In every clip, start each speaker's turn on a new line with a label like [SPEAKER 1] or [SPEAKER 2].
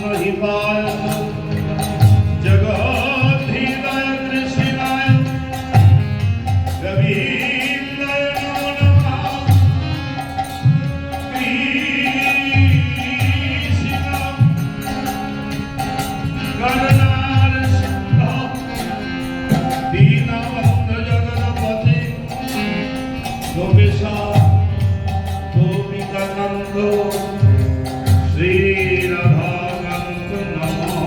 [SPEAKER 1] नहीं पायो जगद्धिताय कृष्णाय गोविंदाय नमो नमः कृष्ण करुणार सिंधु दीनबंधु जगन्पते गोपेशा गोपिकानंद श्री राधाकांत नमो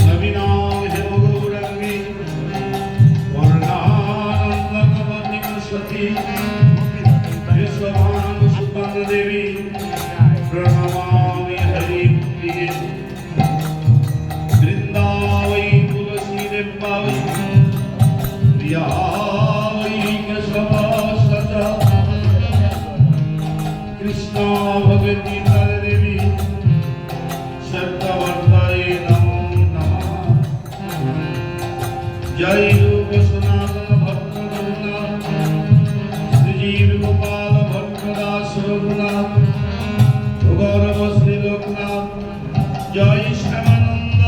[SPEAKER 1] नवीनाम हे गौरंगी वर्णानंद कवनिक सती विश्वभानु सुपर्ण देवी प्रणमामि हरिप्रिये वृंदावै तुलसी देवावै प्रियावै केशवसजा कृष्णा भगवती देवी सत्यवर्ताय नमो नमः जय रूप सनातन भक्त रघुनाथ श्रीजीव गोपाल भट्टदास रघुनाथ गौरव श्री लोकनाथ जय श्यामानंद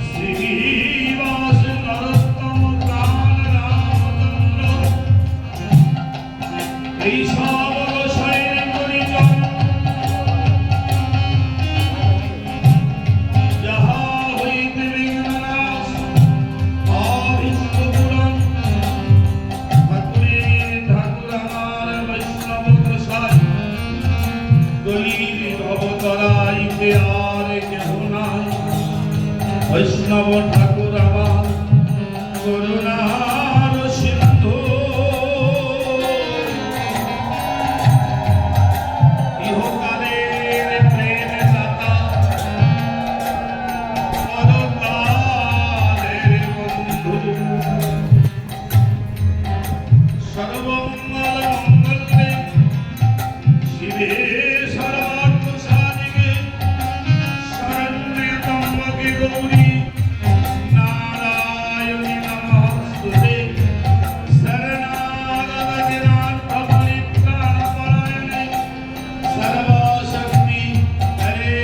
[SPEAKER 1] श्रीवास नरोत्तम प्राण रामचंद्र ईशाव गोसाई परिजन जहाँ হইতে বিঘ্ননাশ অভীষ্ট পুরাণ ঠাকুর আমার বৈষ্ণব গোসাই গলির অবতরাইতে আর কেহ নাই বৈষ্ণব ঠাকুর আমার করুণার সিন্ধু ইহকালের প্রেম দাতা পরকালের বন্ধু সর্বমঙ্গল মঙ্গলে শিবে সর্বার্থ সাধিকে শরণ্যে ত্র্যম্বকে গৌরী নারায়ণী নমস্তুতে শরণাগত गिरार्थ परित्राण परायणे सर्वशक्ति हरे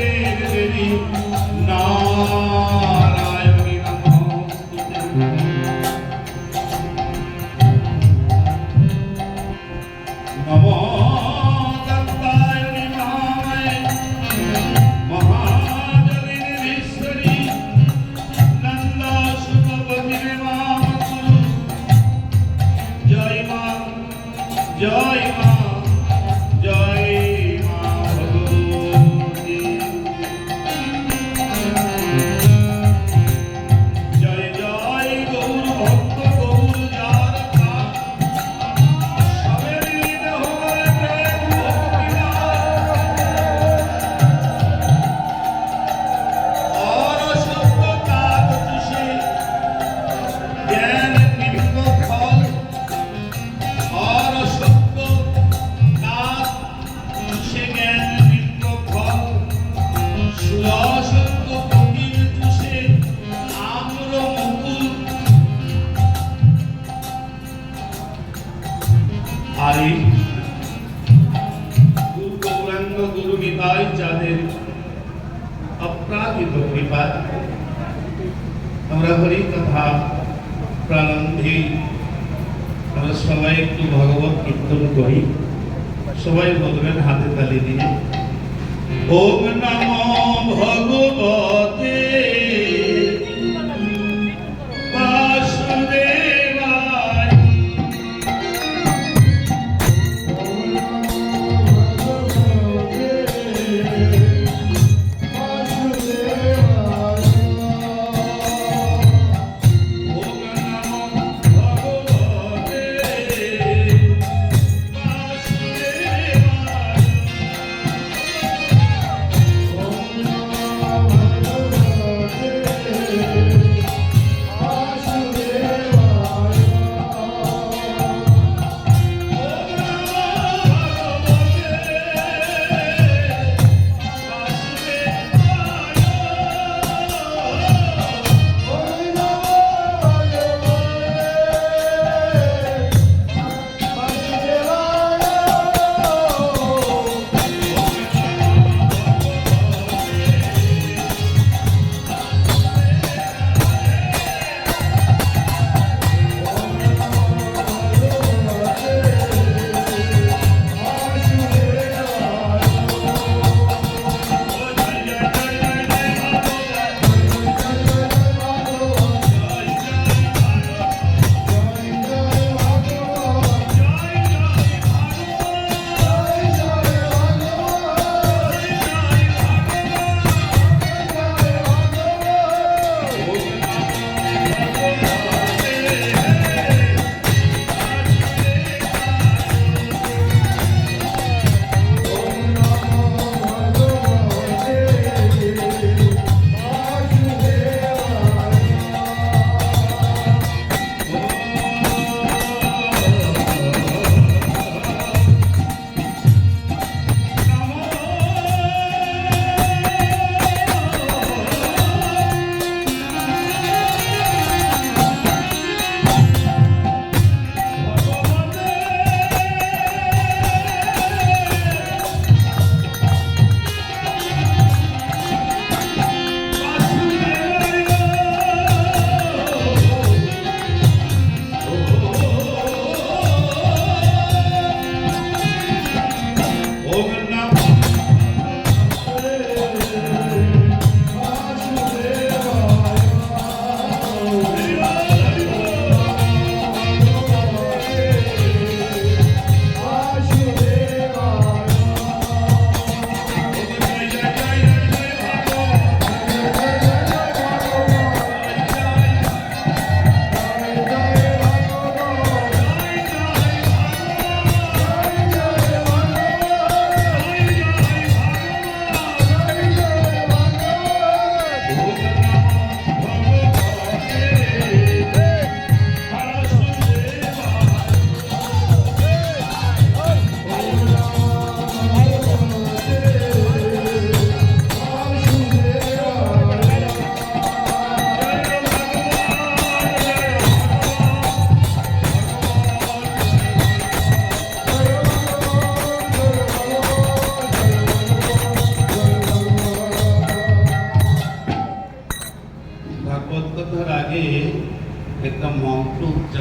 [SPEAKER 1] देवी नारायणी नमस्তুতে नमो दत्तायनि महामाये महाजगदीश्वरी नंदा सुतपति मातुरु जय मां जय मां जय मां भगवती जय जय गौर भक्त गौर जार प्राण सबे मिलित होए प्रेम भक्ति और शब्द ताक तुषे ज्ञान निम्न फल और शब्द ताक तुषे ज्ञान निम्न फल सुलशब्द कठिन तुषे आम्र मुकुल আরে গুরু গৌরাঙ্গ গুরু নিতাই যাদের অপ্রাকৃত কৃপায় আমরা হরি কথা প্রারম্ভে আমরা সবাই একটু ভগবত কীর্তন করি সবাই বলবেন হাতে তালি দিয়ে ওম নমো ভগবতে